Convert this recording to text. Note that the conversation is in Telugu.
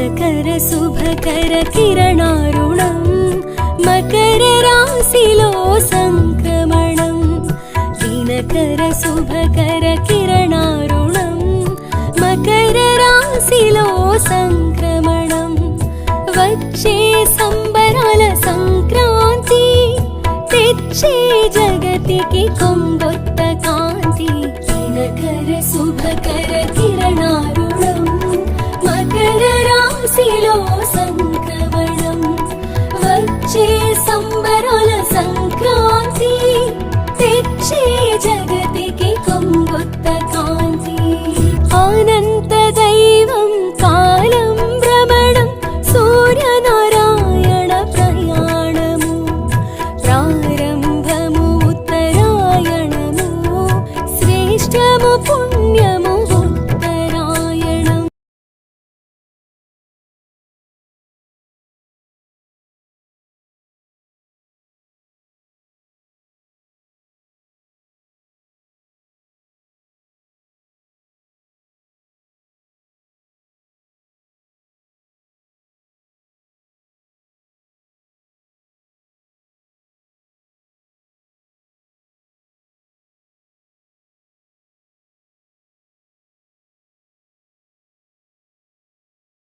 దినకర శుభకర కిరణారుణం మకర రాశిలో సంక్రమణం దినకర శుభకర కిరణారుణం మకర రాశిలో సంక్రమణం వచ్చే సంబరాల సంక్రాంతి తెచ్చే జగతికి కొంగొత్త కాంతి దినకర శుభకర కిరణారుణం మకర రాశిలో సంక్రమణం